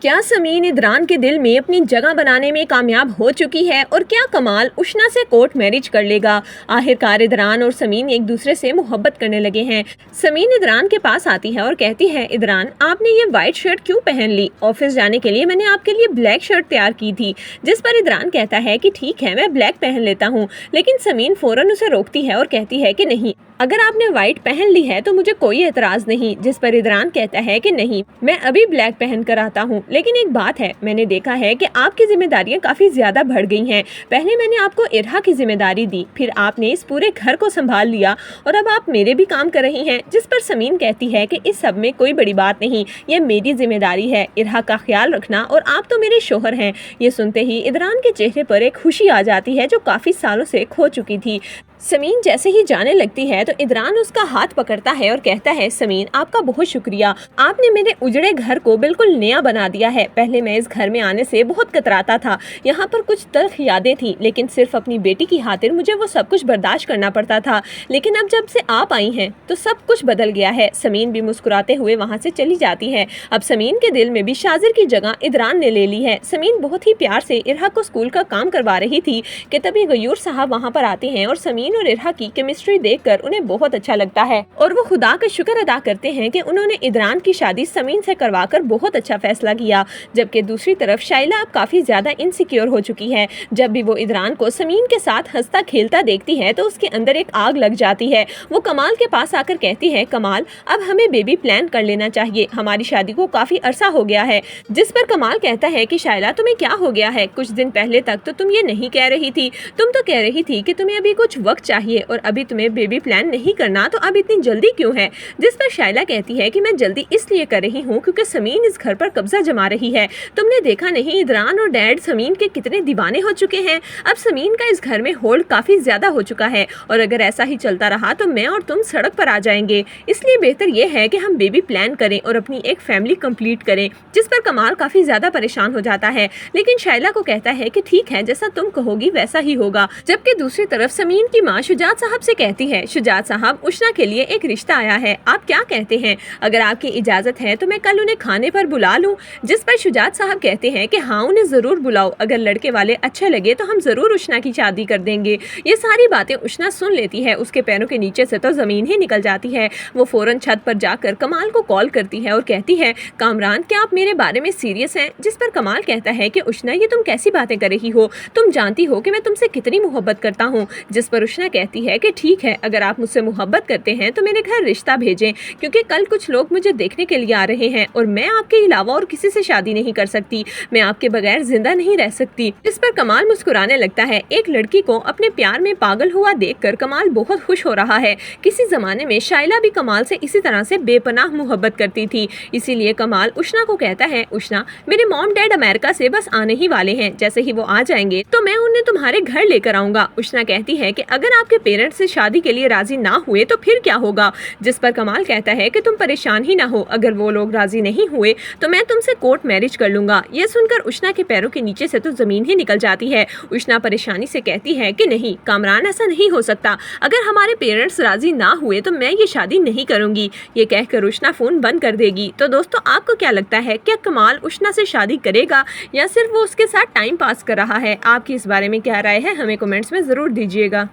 क्या समीन इदरान के दिल में अपनी जगह बनाने में कामयाब हो चुकी है और क्या कमाल उशना से कोर्ट मैरिज कर लेगा। आखिरकार इदरान और समीन एक दूसरे से मोहब्बत करने लगे हैं। समीन इदरान के पास आती है और कहती है, इदरान आपने ये वाइट शर्ट क्यों पहन ली? ऑफिस जाने के लिए मैंने आपके लिए ब्लैक शर्ट तैयार की थी। जिस पर इदरान कहता है कि ठीक है, मैं ब्लैक पहन लेता हूँ। लेकिन समीन फौरन उसे रोकती है और कहती है कि नहीं, अगर आपने व्हाइट पहन ली है तो मुझे कोई एतराज नहीं। जिस पर इदरान कहता है कि नहीं, मैं अभी ब्लैक पहन कर आता हूँ। लेकिन एक बात है, मैंने देखा है कि आपकी जिम्मेदारियां काफी ज्यादा बढ़ गई हैं। पहले मैंने आपको इरहा की जिम्मेदारी दी, फिर आपने इस पूरे घर को संभाल लिया और अब आप मेरे भी काम कर रही हैं। जिस पर समीन कहती है कि इस सब में कोई बड़ी बात नहीं, ये मेरी जिम्मेदारी है इरहा का ख्याल रखना, और आप तो मेरे शोहर हैं। ये सुनते ही इदरान के चेहरे पर एक खुशी आ जाती है जो काफी सालों से खो चुकी थी। समीन जैसे ही जाने लगती है तो इदरान उसका हाथ पकड़ता है और कहता है, समीन आपका बहुत शुक्रिया, आपने मेरे उजड़े घर को बिल्कुल नया बना दिया है। पहले मैं इस घर में आने से बहुत कतराता था, यहाँ पर कुछ तल्ख यादें थी, लेकिन सिर्फ अपनी बेटी की खातिर मुझे वो सब कुछ बर्दाश्त करना पड़ता था। लेकिन अब जब से आप आई हैं तो सब कुछ बदल गया है। समीन भी मुस्कुराते हुए वहाँ से चली जाती है। अब समीन के दिल में भी शाजिर की जगह इदरान ने ले ली है। समीन बहुत ही प्यार से इरहा को स्कूल का काम करवा रही थी कि तभी गयूर साहब वहाँ पर आते हैं और समीन और इरहा की केमिस्ट्री देखकर उन्हें बहुत अच्छा लगता है और वो खुदा का शुक्र अदा करते हैं कि उन्होंने इदरान की शादी समीन से करवाकर बहुत अच्छा फैसला किया। जबकि दूसरी तरफ शाइला अब काफी ज्यादा इनसिक्योर हो चुकी है। जब भी वो इदरान को समीन के साथ हंसता खेलता देखती है तो उसके अंदर एक आग लग जाती है। वो कमाल के पास आकर कहती है, कमाल अब हमें बेबी प्लान कर लेना चाहिए, हमारी शादी को काफी अरसा हो गया है। जिस पर कमाल कहता है कि शाइला तुम्हें क्या हो गया है? कुछ दिन पहले तक तो तुम ये नहीं कह रही थी, तुम तो कह रही थी कि तुम्हें अभी कुछ वक्त चाहिए और अभी तुम्हें बेबी प्लान नहीं करना, तो अब इतनी जल्दी क्यों है? जिस पर शाइला कहती है कि मैं जल्दी इसलिए कर रही हूँ क्योंकि समीन इस घर पर कब्जा जमा रही है। तुमने देखा नहीं इदरान और डैड समीन के कितने दीवाने हो चुके हैं। अब समीन का इस घर में होल्ड काफी ज्यादा हो चुका है और अगर ऐसा ही चलता रहा तो मैं और तुम सड़क पर आ जाएंगे। इसलिए बेहतर ये है कि हम बेबी प्लान करें और अपनी एक फैमिली कंप्लीट करें। जिस पर कमाल काफी ज्यादा परेशान हो जाता है, लेकिन शाइला को कहता है कि ठीक है, जैसा तुम कहोगी वैसा ही होगा। जबकि दूसरी तरफ समीन की माँ शुजात साहब से कहती है, शुजात साहब उशना के लिए एक रिश्ता आया है, आप क्या कहते हैं? अगर आपकी इजाजत है तो मैं कल उन्हें खाने पर बुला लूं? जिस पर शुजात साहब कहते हैं कि हाँ, उन्हें जरूर बुलाओ, अगर लड़के वाले अच्छे लगे तो हम जरूर उशना की शादी कर देंगे। ये सारी बातें उशना सुन लेती है, उसके पैरों के नीचे से तो जमीन ही निकल जाती है। वो फौरन छत पर जाकर कमाल को कॉल करती है और कहती है, कामरान क्या आप मेरे बारे में सीरियस हैं? जिस पर कमाल कहता है कि उशना ये तुम कैसी बातें कर रही हो, तुम जानती हो कि मैं तुमसे कितनी मोहब्बत करता हूँ। जिस पर उशना कहती है कि ठीक है, अगर आप मुझसे मोहब्बत करते हैं तो मेरे घर रिश्ता भेजें, क्योंकि कल कुछ लोग मुझे देखने के लिए आ रहे हैं और मैं आपके अलावा और किसी से शादी नहीं कर सकती, मैं आपके बगैर जिंदा नहीं रह सकती। इस पर कमाल मुस्कुराने लगता है। एक लड़की को अपने प्यार में पागल हुआ देखकर कमाल बहुत खुश हो रहा है। किसी जमाने में शाइला भी कमाल से इसी तरह से बेपनाह मोहब्बत करती थी, इसीलिए कमाल उशना को कहता है, उशना मेरे मॉम डैड अमेरिका से बस आने ही वाले हैं, जैसे ही वो आ जाएंगे तो मैं उन्हें तुम्हारे घर लेकर आऊंगा। उशना कहती है कि अगर आपके पेरेंट्स से शादी के लिए राजी ना हुए तो फिर क्या होगा? जिस पर कमाल कहता है कि तुम परेशान ही ना हो, अगर वो लोग राजी नहीं हुए तो मैं तुमसे कोर्ट मैरिज कर लूंगा। ये सुनकर उशना के पैरों के नीचे से तो जमीन ही निकल जाती है। उशना परेशानी से कहती है कि नहीं कामरान, ऐसा नहीं हो सकता, अगर हमारे पेरेंट्स राजी ना हुए तो मैं ये शादी नहीं करूंगी। ये कहकर उशना फोन बंद कर देगी। तो दोस्तों, आपको क्या लगता है, क्या कमाल उशना से शादी करेगा या सिर्फ वो उसके साथ टाइम पास कर रहा है? आपकी इस बारे में क्या राय है, हमें कमेंट्स में जरूर दीजिएगा।